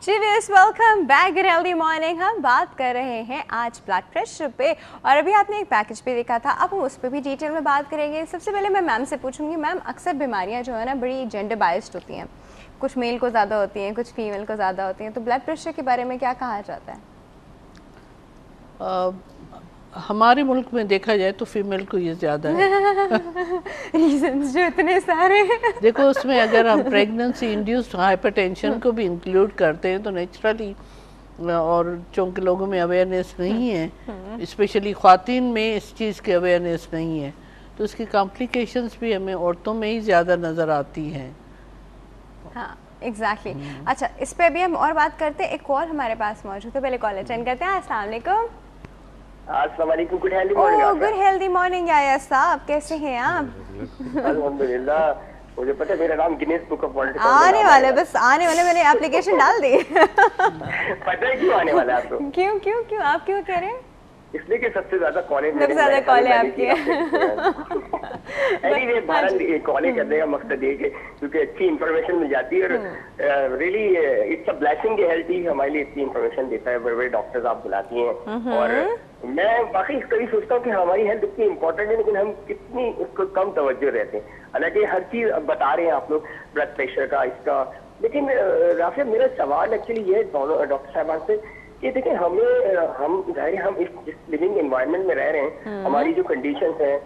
जी viewers, welcome back good healthy morning. हम बात कर रहे हैं आज ब्लड प्रेशर पे, और अभी आपने एक पैकेज भी देखा था, अब हम उस पर भी डिटेल में बात करेंगे। सबसे पहले मैं मैम से पूछूंगी, मैम अक्सर बीमारियां जो है ना बड़ी जेंडर बायस्ड होती हैं, कुछ मेल को ज़्यादा होती हैं, कुछ फीमेल को ज़्यादा होती हैं, तो ब्लड प्रेशर के बारे में क्या कहा जाता है? हमारे मुल्क में देखा जाए तो फीमेल को ये ज़्यादा है। रीजंस जो इतने सारे हैं। देखो, उसमें अगर हम प्रेगनेंसी इंड्यूस्ड हाइपरटेंशन को भी इंक्लूड करते हैं तो नेचुरली, और चूँकि लोगों में अवेयरनेस नहीं है, स्पेशली ख़वातीन में इस चीज़ की अवेयरनेस नहीं है, तो उसकी कॉम्प्लिकेशंस भी हमें औरतों में ही ज़्यादा नज़र आती हैं। हाँ एग्जैक्टली अच्छा, इस पे भी हम और बात करते हैं। एक कॉल हमारे पास मौजूद है, पहले कॉल अटेंड करते हैं। अस्सलाम वालेकुम। अस्सलाम वालेकुम, good healthy morning. Good healthy morning Yaya साहब, कैसे हैं आप? अल्हम्दुलिल्लाह, मुझे पता है मेरा नाम Guinness book of world record आने वाले, बस आने वाले, मैंने एप्लीकेशन डाल दी। पता है क्यों आने वाला है आपको? क्यों क्यों क्यों आप क्यों कह रहे हैं? इसलिए कि सबसे ज्यादा कॉलेज सबसे ज्यादा कॉल है आपकी। एनीवे, भारत कॉलेज करने का मकसद ये कि क्योंकि अच्छी इंफॉर्मेशन मिल जाती है, और रियली इट्स अ ब्लेसिंग कि हेल्थ ही हमारे लिए इतनी इंफॉर्मेशन देता है। बड़े बड़े डॉक्टर्स आप बुलाती हैं, और मैं वाकई कभी सोचता हूँ कि हमारी हेल्थ इतनी इंपॉर्टेंट है, लेकिन हम कितनी उसको कम तवज्जो रहते हैं। हालांकि हर चीज बता रहे हैं आप लोग, ब्लड प्रेशर का, इसका, लेकिन राफिया मेरा सवाल एक्चुअली ये डॉक्टर साहबान से कि देखिए, हम इस लिविंग एनवायरनमेंट में रह रहे हैं, हमारी जो कंडीशंस हैं,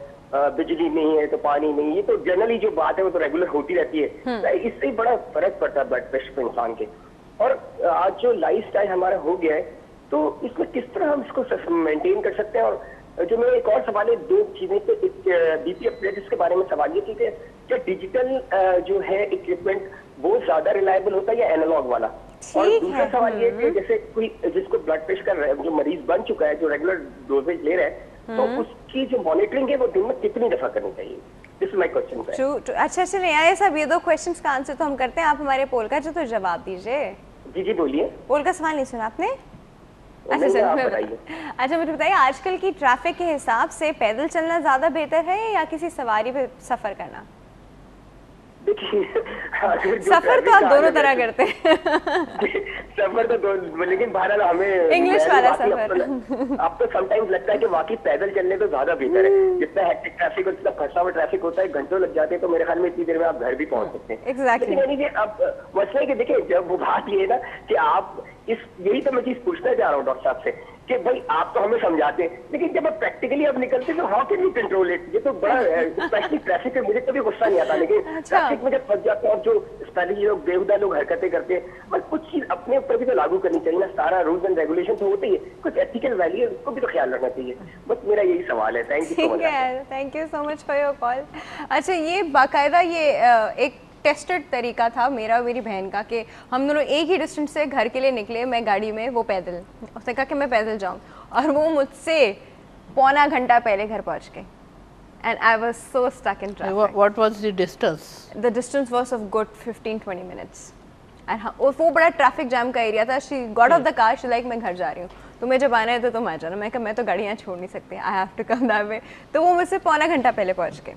बिजली नहीं है तो पानी नहीं, ये तो जनरली जो बात है वो तो रेगुलर होती रहती है। इससे ही बड़ा फर्क पड़ता है ब्लड प्रेशर पे इंसान के। और आज जो लाइफस्टाइल हमारा हो गया है, तो इसमें किस तरह हम इसको मेंटेन कर सकते हैं? और जो मेरा एक और सवाल है, दो चीजें, तो बीपी अपरेटस के बारे में सवाल ये, ठीक है, क्या डिजिटल जो है इक्विपमेंट वो ज्यादा रिलायबल होता है या एनालॉग वाला? और दूसरा सवाल ये कि जैसे कोई जिसको ब्लड प्रेशर का जो मरीज बन चुका है, जो रेगुलर डोजेज ले रहा है, तो उसकी जो मॉनिटरिंग है वो दिन में कितनी दफा करनी चाहिए? This is my question. अच्छा चलिए आया साहब, ये दो क्वेश्चंस का आंसर तो हम करते हैं, आप हमारे पोल का जो तो जवाब दीजिए। जी जी बोलिए। पोल का सवाल नहीं सुना आपने? अच्छा मुझे बताइए, आजकल की ट्रैफिक के हिसाब से पैदल चलना ज्यादा बेहतर है या किसी सवारी पे सफर करना? देखिए, सफर तो आप दोनों तरह करते हैं। सफर तो दो, लेकिन बहरहाल हमें इंग्लिश वाला सफर अब तो समटाइम्स लगता है कि वाकई पैदल चलने तो ज्यादा बेहतर है। जितना हेक्टिक ट्रैफिक और जितना फंसा हुआ ट्रैफिक होता है, घंटों लग जाते हैं, तो मेरे ख्याल में इतनी देर में आप घर भी पहुंच सकते हैं। एग्जैक्टली। लेकिन अब मसला है कि देखिए, जब वो बात ये है ना कि आप यही तो मैं चीज पूछना चाह रहा हूँ डॉक्टर साहब से कि भाई आप तो हमें समझाते हैं, लेकिन जब आप प्रैक्टिकली आप निकलते तो how can you control it? ये तो बड़ा, स्पेशली ट्रैफिक में मुझे कभी गुस्सा नहीं आता, लेकिन ट्रैफिक में जब फंस जाता है, और जो स्पेशली लोग बेहुदा लोग हरकतें करते हैं, और कुछ चीज अपने ऊपर भी तो लागू करनी चाहिए ना। सारा रूल्स एंड रेगुलेशन तो होते ही है, कुछ एथिकल वैल्यू है, उसको भी तो ख्याल रखना चाहिए। बस मेरा यही सवाल है। Thank you so much. Thank you so much for your call. अच्छा, ये बाकायदा ये एक टेस्टेड तरीका था मेरा और मेरी बहन का कि हम दोनों एक ही डिस्टेंस से घर के लिए निकले, मैं गाड़ी में, वो पैदल। उसने कहा कि मैं पैदल जाऊं, और वो मुझसे पौना घंटा पहले घर पहुंच गए। And I was so stuck in traffic. What was the distance? The distance was of good 15-20 minutes. And वो बड़ा ट्रैफिक जैम का एरिया था। She got off the car, she like मैं घर जा रही हूँ, तुम्हें जब आना है तो तुम आ जाना। मैं कहा मैं तो गाड़ियाँ छोड़ नहीं सकती, I have to come that way. तो वो मुझसे पौना घंटा पहले पहुँच गए।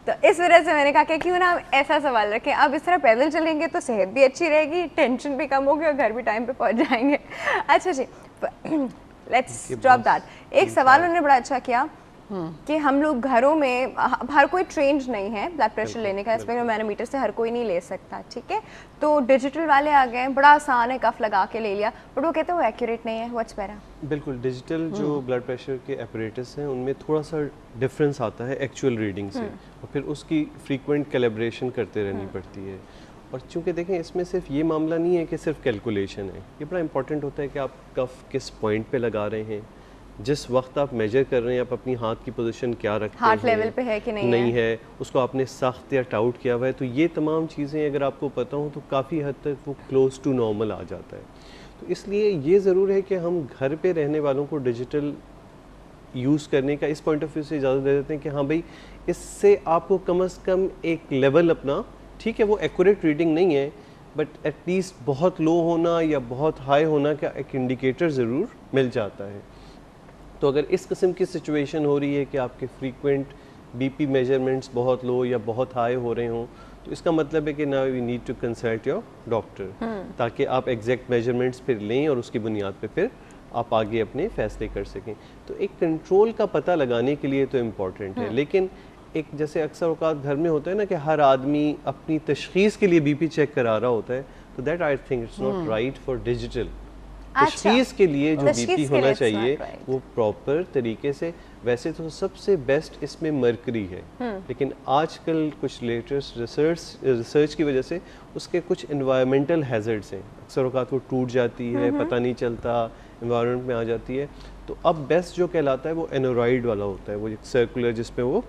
तो इस वजह से मैंने कहा कि क्यों ना हम ऐसा सवाल रखें, अब इस तरह पैदल चलेंगे तो सेहत भी अच्छी रहेगी, टेंशन भी कम होगी, और घर भी टाइम पे पहुँच जाएंगे। अच्छा जी, लेट्स ड्रॉप दैट। एक सवाल उन्होंने बड़ा अच्छा किया कि हम लोग घरों में, हर कोई ट्रेंड नहीं है ब्लड प्रेशर लेने का, इसमें मैनोमीटर से हर कोई नहीं ले सकता, ठीक है? तो डिजिटल वाले आ गए, बड़ा आसान है, कफ लगा के ले लिया, बट वो कहते हैं वो एक्यूरेट नहीं है। What's better? बिल्कुल, डिजिटल जो ब्लड प्रेशर के एपरेटस हैं उनमें थोड़ा सा डिफरेंस आता है एक्चुअल रीडिंग से, और फिर उसकी फ्रीक्वेंट कैलिब्रेशन करते रहनी पड़ती है। और चूँकि देखें, इसमें सिर्फ ये मामला नहीं है कि सिर्फ कैलकुलेशन है, ये बड़ा इंपॉर्टेंट होता है कि आप कफ किस पॉइंट पे लगा रहे हैं, जिस वक्त आप मेजर कर रहे हैं, आप अपनी हाथ की पोजीशन क्या रखते हैं, हार्ट लेवल पे है कि नहीं है, उसको आपने सख्त या टाउट किया हुआ है। तो ये तमाम चीज़ें अगर आपको पता हो तो काफ़ी हद तक वो क्लोज टू नॉर्मल आ जाता है। तो इसलिए ये ज़रूर है कि हम घर पे रहने वालों को डिजिटल यूज़ करने का इस पॉइंट ऑफ व्यू से इजाज़त दे देते हैं कि हाँ भाई, इससे आपको कम से कम एक लेवल अपना, ठीक है वो एक्यूरेट रीडिंग नहीं है, बट एटलीस्ट बहुत लो होना या बहुत हाई होना का एक इंडिकेटर ज़रूर मिल जाता है। तो अगर इस किस्म की सिचुएशन हो रही है कि आपके फ्रीक्वेंट बीपी मेजरमेंट्स बहुत लो या बहुत हाई हो रहे हों, तो इसका मतलब है कि now we need to consult your doctor, ताकि आप एग्जैक्ट मेजरमेंट्स फिर लें और उसकी बुनियाद पे फिर आप आगे अपने फैसले कर सकें। तो एक कंट्रोल का पता लगाने के लिए तो इम्पॉर्टेंट है, लेकिन एक जैसे अक्सर औकात घर में होता है ना कि हर आदमी अपनी तशखीस के लिए बीपी चेक करा रहा होता है, तो that I think it's not right for digital. तशखीस के लिए जो तशखीस बीपी के होना लिए it's चाहिए not right. वो प्रॉपर तरीके से, वैसे तो सबसे बेस्ट इसमें मरकरी है, लेकिन आजकल कुछ लेटेस्ट रिसर्च की वजह से उसके कुछ एनवायरमेंटल हैजर्ड्स हैं, अक्सर औकात वो टूट जाती है, पता नहीं चलता, एनवायरनमेंट में आ जाती है। तो अब बेस्ट जो कहलाता है वो एनोराइड वाला होता है, वो एक सर्कुलर जिसमें वो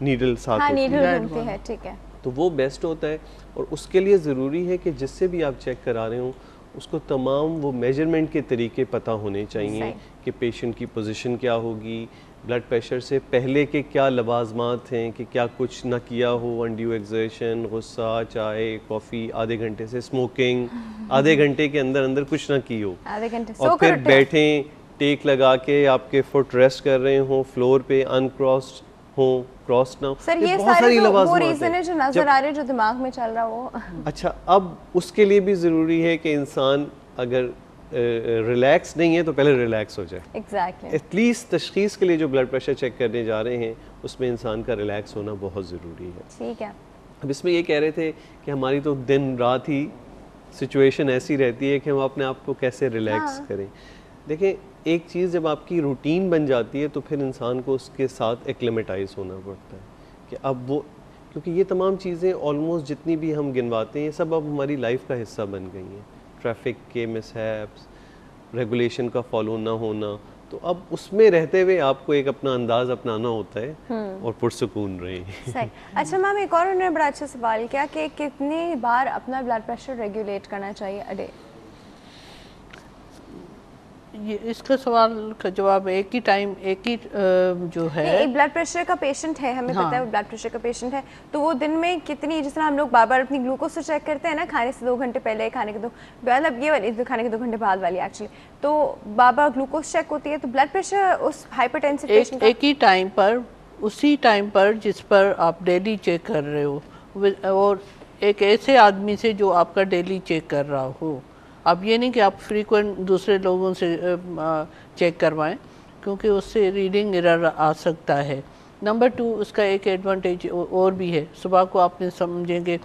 नीडल साथ हाँ, होती है, नीडल घूमती है, ठीक है। तो वो बेस्ट होता है। और उसके लिए ज़रूरी है कि जिससे भी आप चेक करा रहे हो उसको तमाम वो मेजरमेंट के तरीके पता होने चाहिए सही। कि पेशेंट की पोजीशन क्या होगी, ब्लड प्रेशर से पहले के क्या लवाजमात हैं, कि क्या कुछ ना किया हो, अनड्यू एक्सर्शन, गुस्सा, चाय, कॉफ़ी, आधे घंटे से स्मोकिंग, आधे घंटे के अंदर अंदर कुछ ना की हो, आधे घंटे और सो कर फिर उठे हैं। बैठें, टेक लगा के आपके फुट रेस्ट कर रहे हों फ्लोर पे, अनक्रॉस्ड हो, क्रॉस ना हो, सर ये बहुत सारे सारी तो वो लवाजमात रीजन है हैं। जो नजर आ रहे हैं, जो दिमाग में चल रहा वो। अच्छा, अब उसके लिए भी ज़रूरी है कि इंसान अगर रिलैक्स नहीं है तो पहले रिलैक्स हो जाए। एग्जैक्टली। एटलीस्ट तशखीस के लिए जो ब्लड प्रेशर चेक करने जा रहे हैं उसमें इंसान का रिलैक्स होना बहुत ज़रूरी है। ठीक है। अब इसमें ये कह रहे थे कि हमारी तो दिन रात ही सिचुएशन ऐसी रहती है कि हम अपने आप को कैसे रिलैक्स करें। देखें, एक चीज़ जब आपकी रूटीन बन जाती है तो फिर इंसान को उसके साथ एक्लेमेटाइज होना पड़ता है कि अब वो, क्योंकि ये तमाम चीज़ें ऑलमोस्ट जितनी भी हम गिनवाते हैं ये सब अब हमारी लाइफ का हिस्सा बन गई हैं। ट्रैफिक के मिसहैप्स, रेगुलेशन का फॉलो ना होना, तो अब उसमें रहते हुए आपको एक अपना अंदाज अपनाना होता है और पुरसुकून रहे। सही। अच्छा मैम, एक और उन्होंने बड़ा अच्छा सवाल किया कि कितनी बार अपना ब्लड प्रेशर रेगुलेट करना चाहिए अ डे? ये इसका सवाल का जवाब एक ही टाइम, एक ही जो है, एक ब्लड प्रेशर का पेशेंट है, हमें हाँ। पता है वो ब्लड प्रेशर का पेशेंट है, तो वो दिन में कितनी, जिस तरह हम लोग बार बार अपनी ग्लूकोज तो चेक करते हैं ना, खाने से 2 घंटे पहले, खाने के 2, मतलब ये वाली खाने के 2 घंटे बाद वाली एक्चुअली, तो बार बार ग्लूकोज चेक होती है, तो ब्लड प्रेशर उस हाइपरटेंसिव पेशेंट का एक ही टाइम पर, उसी टाइम पर जिस पर आप डेली चेक कर रहे हो, और एक ऐसे आदमी से जो आपका डेली चेक कर रहा हो। अब ये नहीं कि आप फ्रीक्वेंट दूसरे लोगों से चेक करवाएं, क्योंकि उससे रीडिंग एरर आ सकता है। नंबर 2, उसका एक एडवांटेज और भी है, सुबह को आपने समझेंगे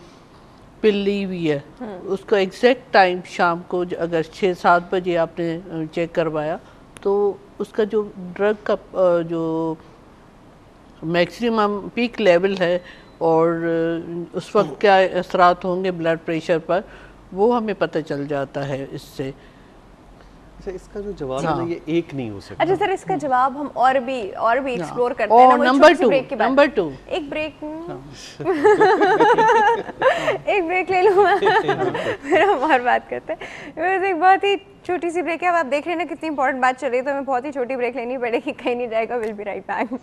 पिल ली हुई है, उसका एग्जैक्ट टाइम शाम को अगर 6-7 बजे आपने चेक करवाया तो उसका जो ड्रग का जो मैक्सिमम पीक लेवल है और उस वक्त क्या असरात होंगे ब्लड प्रेशर पर, वो हमें पता चल जाता है इससे। अच्छा, इसका जो जवाब है ना, ये एक नहीं हो सकता। अच्छा सर, इसका जवाब हम और भी एक्सप्लोर करते और हैं ना, वो नंबर छोटी सी 2, ब्रेक के बाद। नंबर 2 एक ब्रेक एक ब्रेक ले लूँ मैं, फिर हम और बात करते हैं। वैसे एक बहुत ही छोटी सी ब्रेक है, अब आप देख रहे हैं ना कितनी इंपॉर्टेंट बात चल रही है, तो हमें बहुत ही छोटी ब्रेक लेनी पड़ेगी, कहीं नहीं जाएगा। Will be right back.